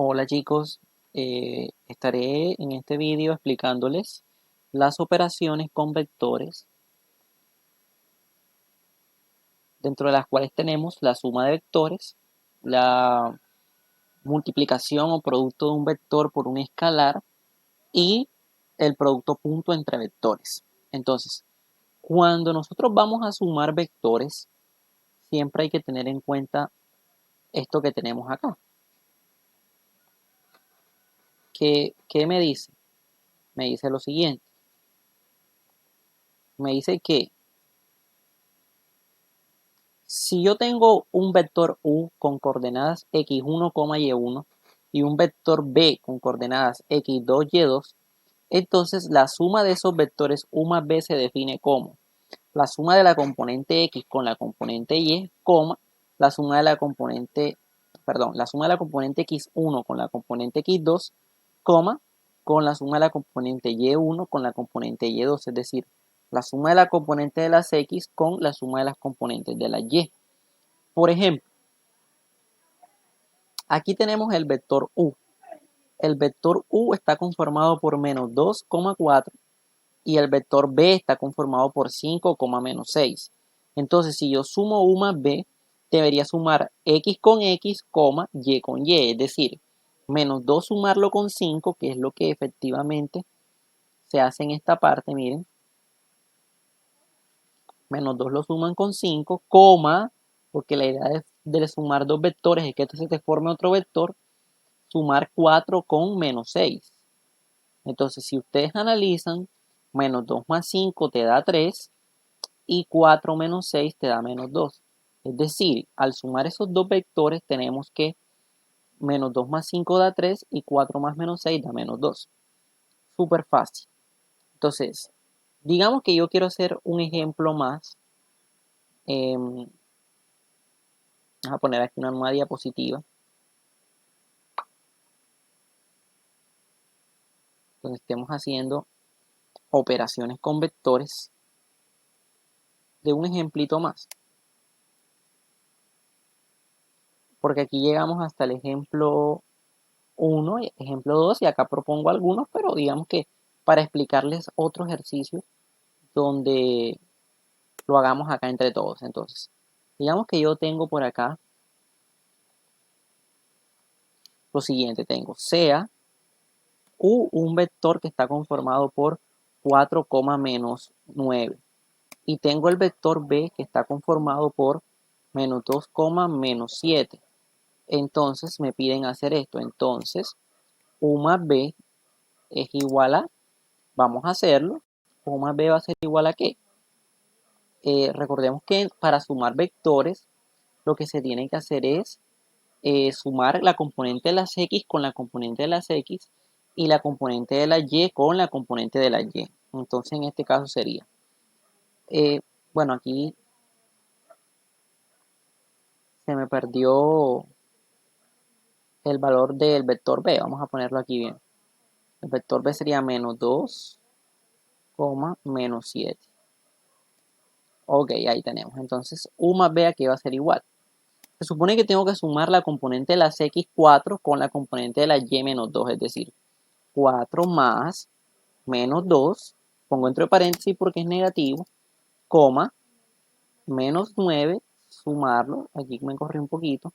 Hola chicos, estaré en este vídeo explicándoles las operaciones con vectores, dentro de las cuales tenemos la suma de vectores, la multiplicación o producto de un vector por un escalar y el producto punto entre vectores. Entonces, cuando nosotros vamos a sumar vectores, siempre hay que tener en cuenta esto que tenemos acá. ¿Qué me dice? Me dice lo siguiente. Me dice que si yo tengo un vector u con coordenadas x1, y1 y un vector b con coordenadas x2, y2, entonces la suma de esos vectores u más b se define como la suma de la componente x con la componente y, la suma de la componente, la suma de la componente x1 con la componente x2, con la suma de la componente y1 con la componente y2, es decir, la suma de la componente de las x con la suma de las componentes de las y. Por ejemplo, aquí tenemos el vector u. El vector u está conformado por menos 2,4 y el vector b está conformado por 5, menos 6. Entonces, si yo sumo u más b, debería sumar x con x, y con y. Es decir, menos 2 sumarlo con 5, que es lo que efectivamente se hace en esta parte, miren. Menos 2 lo suman con 5, porque la idea de sumar dos vectores es que este se te forme otro vector, sumar 4 con menos 6. Entonces, si ustedes analizan, menos 2 más 5 te da 3 y 4 menos 6 te da menos 2. Es decir, al sumar esos dos vectores tenemos que menos 2 más 5 da 3 y 4 más menos 6 da menos 2. Súper fácil. Entonces, digamos que yo quiero hacer un ejemplo más. Vamos a poner aquí una nueva diapositiva, donde estemos haciendo operaciones con vectores de un ejemplito más. Porque aquí llegamos hasta el ejemplo 1, ejemplo 2, y acá propongo algunos, pero digamos que para explicarles otro ejercicio donde lo hagamos acá entre todos. Entonces, digamos que yo tengo por acá lo siguiente, tengo sea u un vector que está conformado por 4, menos 9 y tengo el vector b que está conformado por menos 2, menos 7. Entonces me piden hacer esto. Entonces, u más b es igual a, vamos a hacerlo, u más b va a ser igual a ¿qué? Recordemos que para sumar vectores, lo que se tiene que hacer es sumar la componente de las x con la componente de las x y la componente de la y con la componente de la y. Entonces, en este caso sería, bueno, aquí se me perdió el valor del vector b. Vamos a ponerlo aquí bien. El vector b sería menos 2, menos 7. Ok, ahí tenemos. Entonces, u más b aquí va a ser igual. Se supone que tengo que sumar la componente de las x4 con la componente de la y menos 2, es decir, 4 más menos 2, pongo entre paréntesis porque es negativo, menos 9, sumarlo, aquí me corrí un poquito,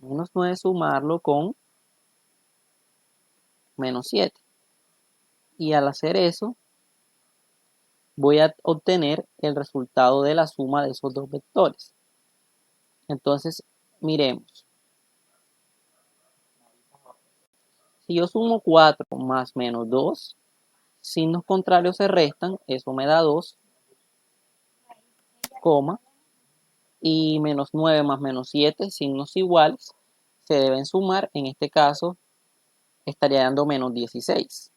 menos 9 sumarlo con menos 7. Y al hacer eso, voy a obtener el resultado de la suma de esos dos vectores. Entonces, miremos. Si yo sumo 4 más menos 2, signos contrarios se restan, eso me da 2, y menos 9 más menos 7, signos iguales, se deben sumar, en este caso estaría dando menos 16.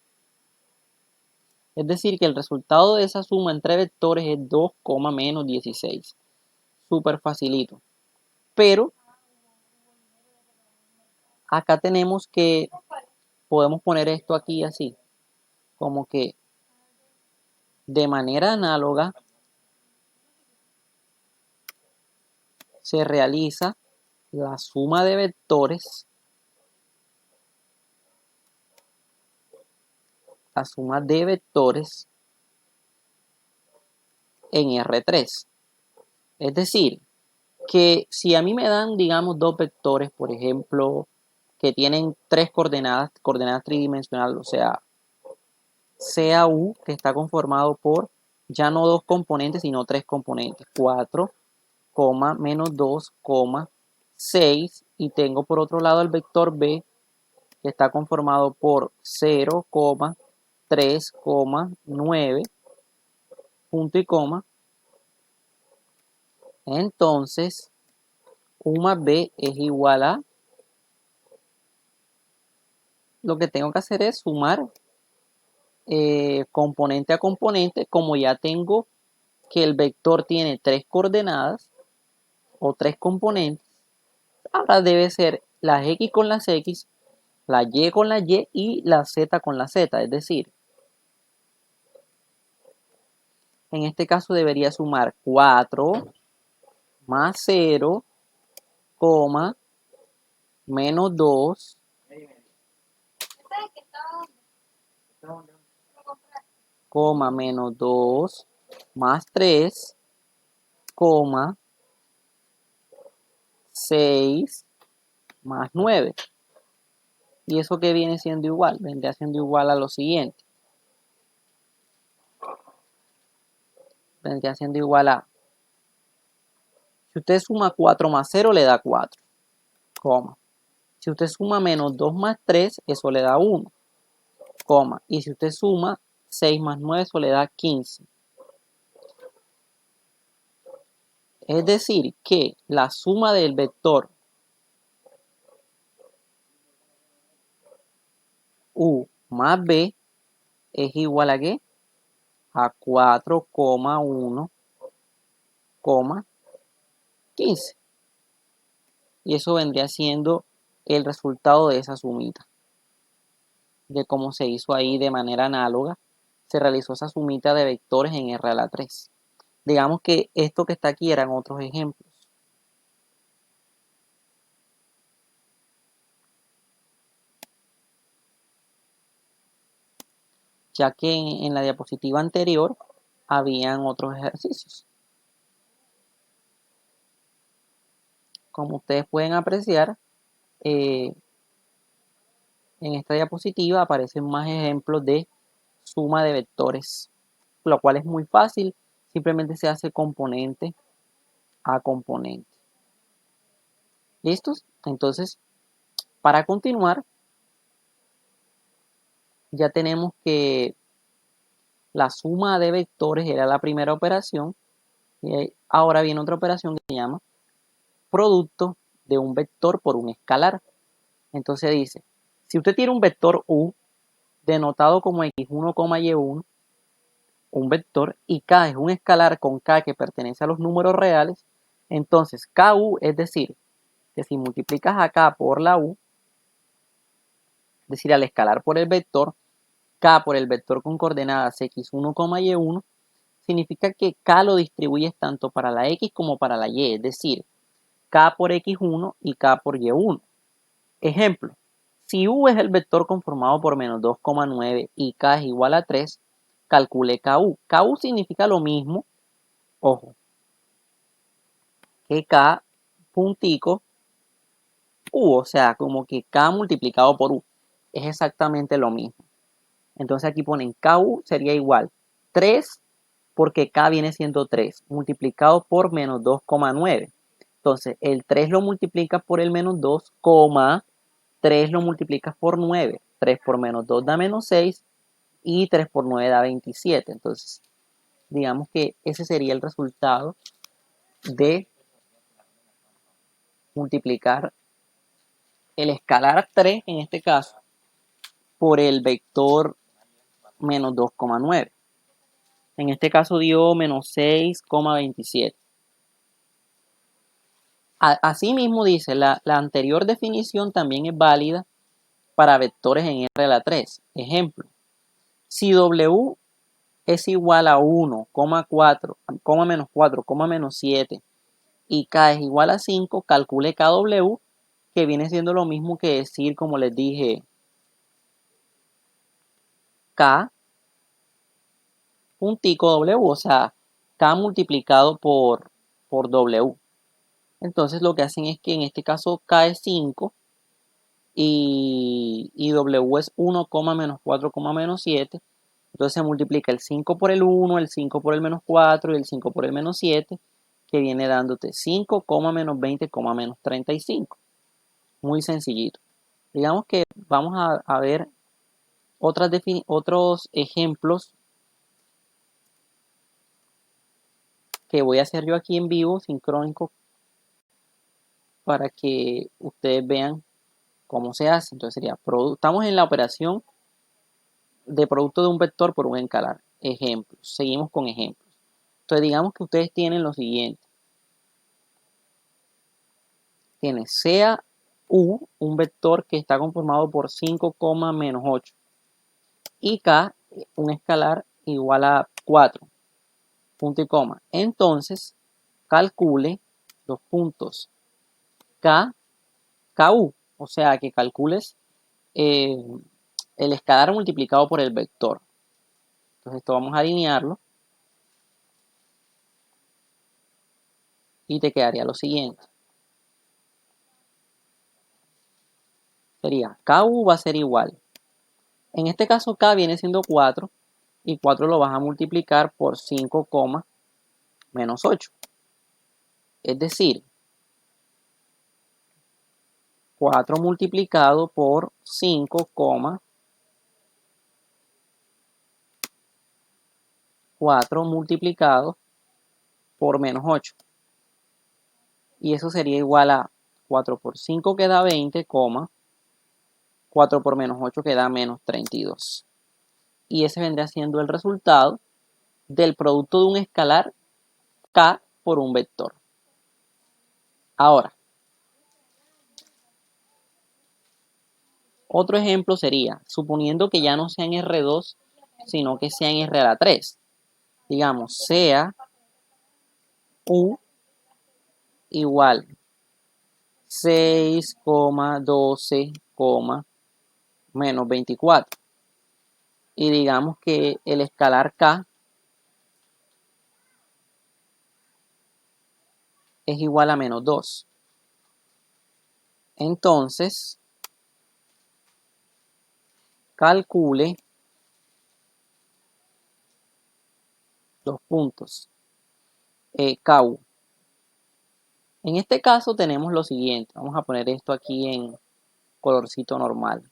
Es decir, que el resultado de esa suma entre vectores es 2, menos 16. Súper facilito. Pero acá tenemos que, podemos poner esto aquí así, como que de manera análoga se realiza la suma de vectores la suma de vectores en R3. Es decir, que si a mí me dan, digamos, dos vectores, por ejemplo, que tienen tres coordenadas tridimensionales, o sea, CAU, que está conformado por ya no dos componentes, sino tres componentes, 4, menos 2, 6, y tengo por otro lado el vector B, que está conformado por 0, 3, 9, punto y coma. Entonces, U más B es igual a, lo que tengo que hacer es sumar componente a componente, como ya tengo que el vector tiene tres coordenadas o tres componentes, ahora debe ser las X con las X, la Y con la Y y la Z con la Z, es decir, en este caso debería sumar 4 más 0, menos 2, menos 2, más 3, 6, más 9. ¿Y eso que viene siendo igual? Vendría siendo igual a lo siguiente. Vendría siendo igual a, si usted suma 4 más 0 le da 4, si usted suma menos 2 más 3, eso le da 1, y si usted suma 6 más 9, eso le da 15. Es decir, que la suma del vector U más B es igual a ¿qué? A 4,1, 15. Y eso vendría siendo el resultado de esa sumita. De cómo se hizo ahí de manera análoga, se realizó esa sumita de vectores en R a la 3. Digamos que esto que está aquí eran otros ejemplos. Ya que en la diapositiva anterior habían otros ejercicios. Como ustedes pueden apreciar, en esta diapositiva aparecen más ejemplos de suma de vectores, lo cual es muy fácil, simplemente se hace componente a componente. ¿Listos? Entonces, para continuar, ya tenemos que la suma de vectores era la primera operación, y ahora viene otra operación que se llama producto de un vector por un escalar. Entonces dice, si usted tiene un vector U denotado como x1, y1, un vector, y k es un escalar con k que pertenece a los números reales, entonces ku, es decir, que si multiplicas a k por la u, es decir, al escalar por el vector, k por el vector con coordenadas x1, y1, significa que k lo distribuyes tanto para la x como para la y, es decir, k por x1 y k por y1. Ejemplo, si u es el vector conformado por menos 2,9 y k es igual a 3, calcule ku. Ku significa lo mismo, ojo, que k puntico u, o sea, como que k multiplicado por u. Es exactamente lo mismo. Entonces aquí ponen ku sería igual 3 porque k viene siendo 3 multiplicado por menos 2,9. Entonces el 3 lo multiplicas por el menos 2, 3 lo multiplicas por 9. 3 por menos 2 da menos 6 y 3 por 9 da 27. Entonces digamos que ese sería el resultado de multiplicar el escalar 3 en este caso por el vector menos 2,9. En este caso dio menos 6,27. Asimismo dice, la anterior definición también es válida para vectores en R a la 3. Ejemplo, si W es igual a 1, 4, menos 4, menos 7 y K es igual a 5, calcule KW, que viene siendo lo mismo que decir, como les dije, K puntico W, o sea, K multiplicado por W. Entonces lo que hacen es que en este caso K es 5 y W es 1, menos 4, menos 7. Entonces se multiplica el 5 por el 1, el 5 por el menos 4 y el 5 por el menos 7, que viene dándote 5, menos 20, menos 35. Muy sencillito. Digamos que vamos a ver otros ejemplos que voy a hacer yo aquí en vivo, sincrónico, para que ustedes vean cómo se hace. Entonces sería, estamos en la operación de producto de un vector por un escalar. Ejemplos. Seguimos con ejemplos. Entonces digamos que ustedes tienen lo siguiente. Tiene sea U, un vector que está conformado por 5, menos 8. Y K, un escalar igual a 4. Punto y coma. Entonces, calcule los puntos KU. O sea, que calcules el escalar multiplicado por el vector. Entonces, esto vamos a alinearlo. Y te quedaría lo siguiente. Sería KU va a ser igual. En este caso K viene siendo 4 y 4 lo vas a multiplicar por 5, menos 8. Es decir, 4 multiplicado por 5, 4 multiplicado por menos 8. Y eso sería igual a 4 por 5 que da 20, 4 por menos 8 que da menos 32. Y ese vendría siendo el resultado del producto de un escalar K por un vector. Ahora, otro ejemplo sería, suponiendo que ya no sea en R2, sino que sea en R a la 3. Digamos, sea U igual 6, 12, menos 24. Y digamos que el escalar K es igual a menos 2. Entonces, calcule los puntos KU. En este caso tenemos lo siguiente. Vamos a poner esto aquí en colorcito normal.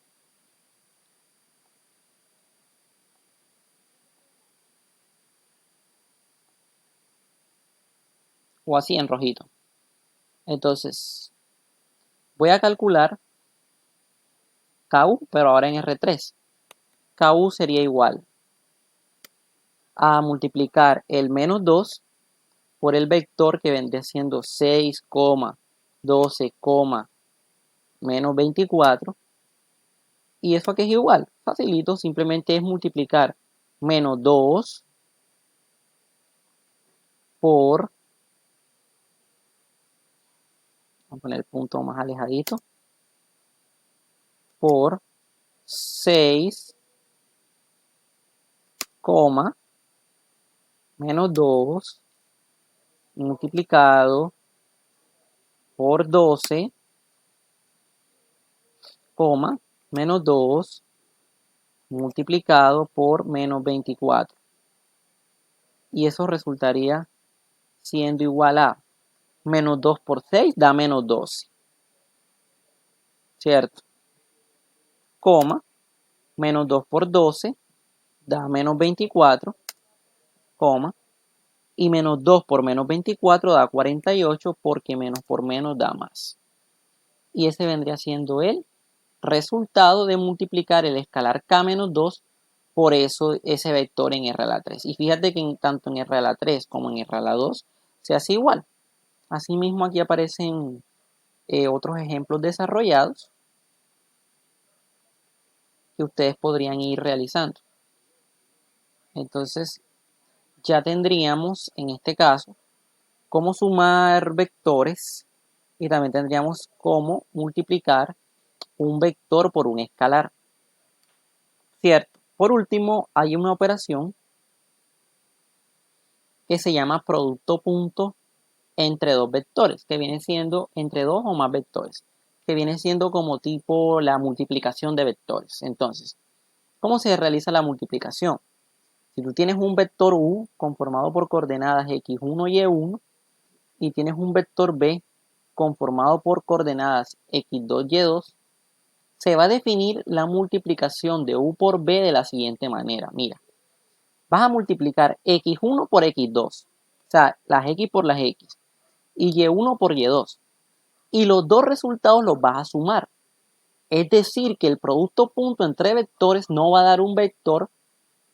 O así en rojito. Entonces, voy a calcular KU, pero ahora en R3. KU sería igual a multiplicar el menos 2 por el vector que vendría siendo 6, 12, menos 24. ¿Y eso aquí es igual? Facilito, simplemente es multiplicar menos 2 por, vamos a poner el punto más alejadito, por 6, menos 2 multiplicado por 12, menos 2 multiplicado por menos 24. Y eso resultaría siendo igual a menos 2 por 6 da menos 12. ¿Cierto? Menos 2 por 12 da menos 24, y menos 2 por menos 24 da 48 porque menos por menos da más. Y ese vendría siendo el resultado de multiplicar el escalar K menos 2 por eso ese vector en R a la 3. Y fíjate que tanto en R a la 3 como en R a la 2 se hace igual. Asimismo aquí aparecen otros ejemplos desarrollados que ustedes podrían ir realizando. Entonces ya tendríamos en este caso cómo sumar vectores y también tendríamos cómo multiplicar un vector por un escalar. ¿Cierto? Por último, hay una operación que se llama producto punto entre dos vectores, que viene siendo entre dos o más vectores, que viene siendo como tipo la multiplicación de vectores. Entonces, ¿cómo se realiza la multiplicación? Si tú tienes un vector u conformado por coordenadas x1 y y1 y tienes un vector b conformado por coordenadas x2 y y2, se va a definir la multiplicación de u por b de la siguiente manera. Mira, vas a multiplicar x1 por x2, o sea, las x por las x, y y1 por y2, y los dos resultados los vas a sumar. Es decir, que el producto punto entre vectores no va a dar un vector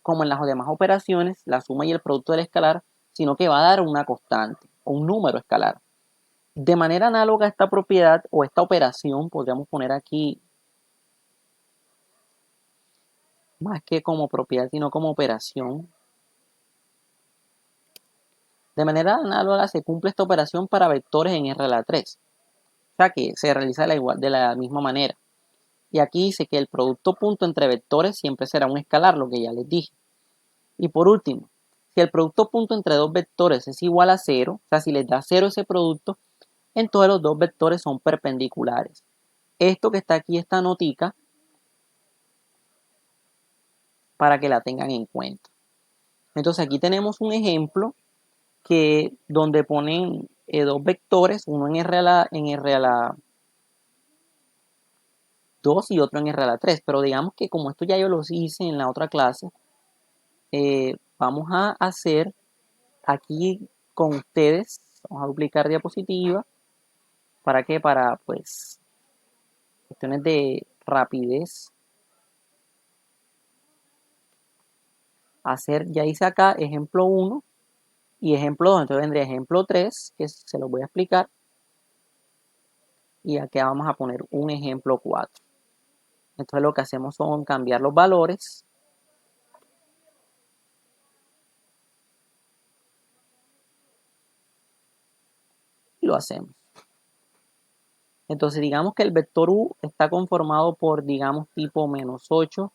como en las demás operaciones, la suma y el producto del escalar, sino que va a dar una constante o un número escalar. De manera análoga a esta propiedad o esta operación, podríamos poner aquí más que como propiedad, sino como operación. De manera análoga se cumple esta operación para vectores en R a la 3. O sea que se realiza de la misma manera. Y aquí dice que el producto punto entre vectores siempre será un escalar, lo que ya les dije. Y por último, si el producto punto entre dos vectores es igual a 0, o sea, si les da 0 ese producto, entonces los dos vectores son perpendiculares. Esto que está aquí, esta notica, para que la tengan en cuenta. Entonces aquí tenemos un ejemplo que donde ponen dos vectores, uno en R a la 2 y otro en R a la 3, pero digamos que como esto ya yo los hice en la otra clase, vamos a hacer aquí con ustedes, vamos a duplicar diapositiva, ¿para qué? Para pues cuestiones de rapidez, hacer, ya hice acá ejemplo 1 y ejemplo 2, entonces vendría ejemplo 3, que se los voy a explicar, y aquí vamos a poner un ejemplo 4. Entonces lo que hacemos son cambiar los valores y lo hacemos. Entonces digamos que el vector u está conformado por, digamos, tipo menos 8,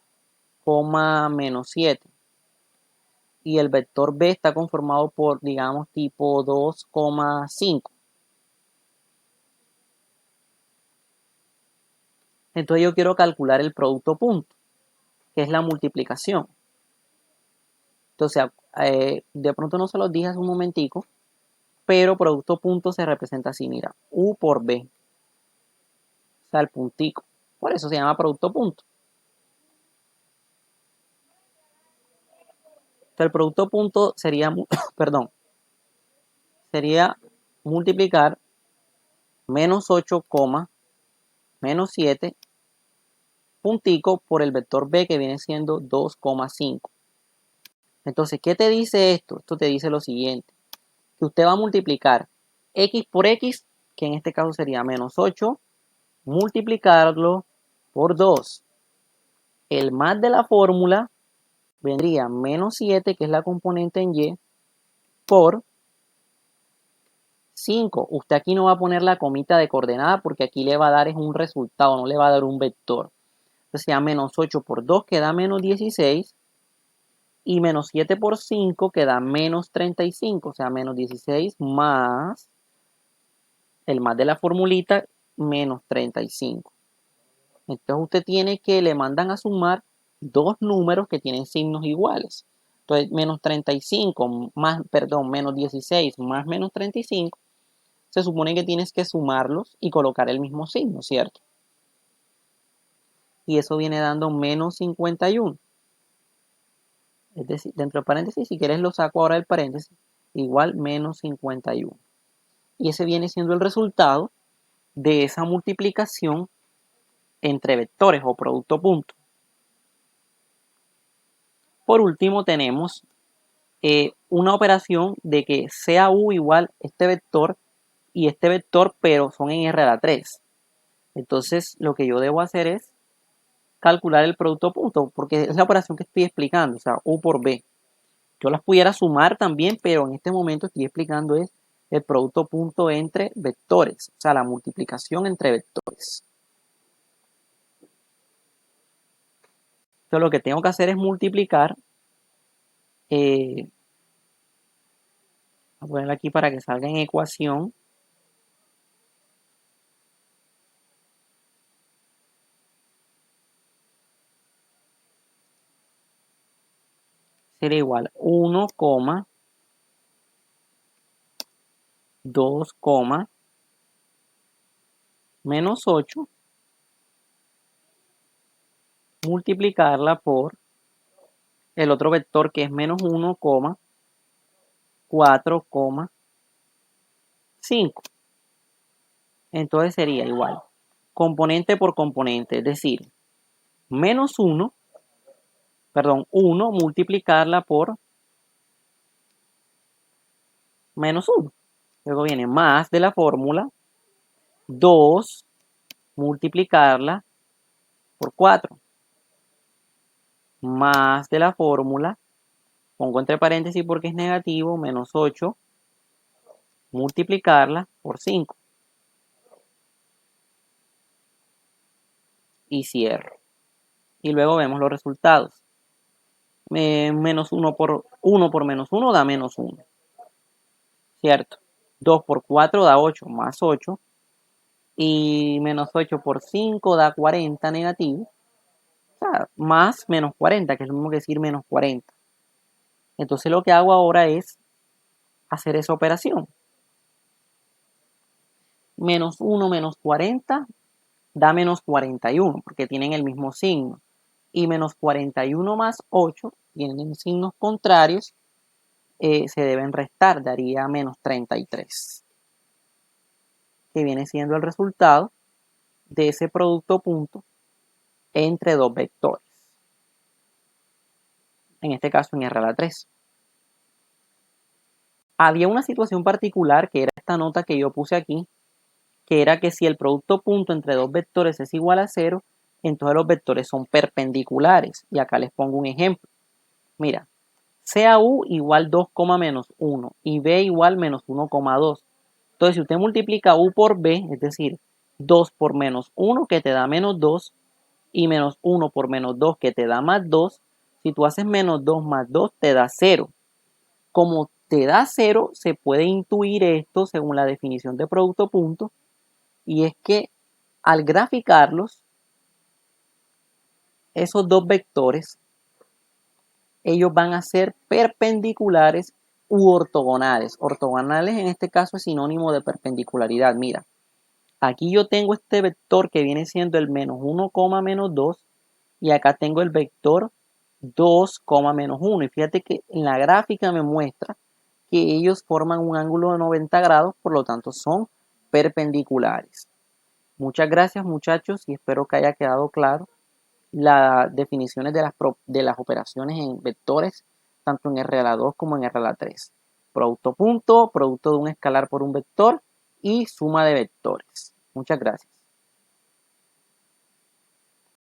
menos 7. Y el vector b está conformado por, digamos, tipo 2,5. Entonces yo quiero calcular el producto punto, que es la multiplicación. Entonces, de pronto no se los dije hace un momentico, pero producto punto se representa así, mira, u por b, o sea, el puntico. Por eso se llama producto punto. Entonces, el producto punto sería, perdón, sería multiplicar menos 8, menos 7 puntico por el vector b que viene siendo 2,5. Entonces, ¿qué te dice esto? Esto te dice lo siguiente, que usted va a multiplicar x por x, que en este caso sería menos 8, multiplicarlo por 2. El más de la fórmula vendría menos 7, que es la componente en y, por 5. Usted aquí no va a poner la comita de coordenada porque aquí le va a dar es un resultado, no le va a dar un vector. Entonces ya menos 8 por 2 queda menos 16 y menos 7 por 5 queda menos 35, o sea, menos 16 más el más de la formulita, menos 35. Entonces usted tiene que le mandan a sumar dos números que tienen signos iguales. Entonces menos 35 más, perdón, menos 16 más menos 35, se supone que tienes que sumarlos y colocar el mismo signo, ¿cierto? Y eso viene dando menos 51. Es decir, dentro de paréntesis, si quieres lo saco ahora del paréntesis, igual menos 51. Y ese viene siendo el resultado de esa multiplicación entre vectores o producto punto. Por último tenemos una operación de que sea u igual este vector y este vector, pero son en R a la 3. Entonces lo que yo debo hacer es calcular el producto punto, porque es la operación que estoy explicando, o sea, u por b. Yo las pudiera sumar también, pero en este momento estoy explicando es el producto punto entre vectores, o sea, la multiplicación entre vectores. Entonces Entonces lo que tengo que hacer es multiplicar. Voy a ponerlo aquí para que salga en ecuación. Será igual 1, 2, menos 8 multiplicarla por el otro vector que es menos 1, 4, 5. Entonces sería igual componente por componente, es decir, menos 1, perdón, 1 multiplicarla por menos 1. Luego viene más de la fórmula 2 multiplicarla por 4. Más de la fórmula, pongo entre paréntesis porque es negativo, menos 8 multiplicarla por 5. Y cierro. Y luego vemos los resultados. Menos 1 por menos 1 da menos 1. ¿Cierto? 2 por 4 da 8, más 8. Y menos 8 por 5 da 40 negativo. O sea, más menos 40, que es lo mismo que decir menos 40. Entonces lo que hago ahora es hacer esa operación. Menos 1 menos 40 da menos 41, porque tienen el mismo signo. Y menos 41 más 8 tienen signos contrarios, se deben restar, daría menos 33, que viene siendo el resultado de ese producto punto entre dos vectores. En este caso en R a la 3. Había una situación particular que era esta nota que yo puse aquí, que era que si el producto punto entre dos vectores es igual a 0, entonces los vectores son perpendiculares. Y acá les pongo un ejemplo. Mira, sea U igual 2, menos 1 y B igual menos 1,2. Entonces, si usted multiplica U por B, es decir, 2 por menos 1 que te da menos 2 y menos 1 por menos 2 que te da más 2, si tú haces menos 2 más 2 te da 0. Como te da 0, se puede intuir esto según la definición de producto punto, y es que al graficarlos, esos dos vectores, ellos van a ser perpendiculares u ortogonales. Ortogonales en este caso es sinónimo de perpendicularidad. Mira, aquí yo tengo este vector que viene siendo el menos 1, menos 2 y acá tengo el vector 2, menos 1. Y fíjate que en la gráfica me muestra que ellos forman un ángulo de 90 grados, por lo tanto son perpendiculares. Muchas gracias muchachos y espero que haya quedado claro las definiciones de las operaciones en vectores, tanto en R a la 2 como en R a la 3. Producto punto, producto de un escalar por un vector y suma de vectores. Muchas gracias.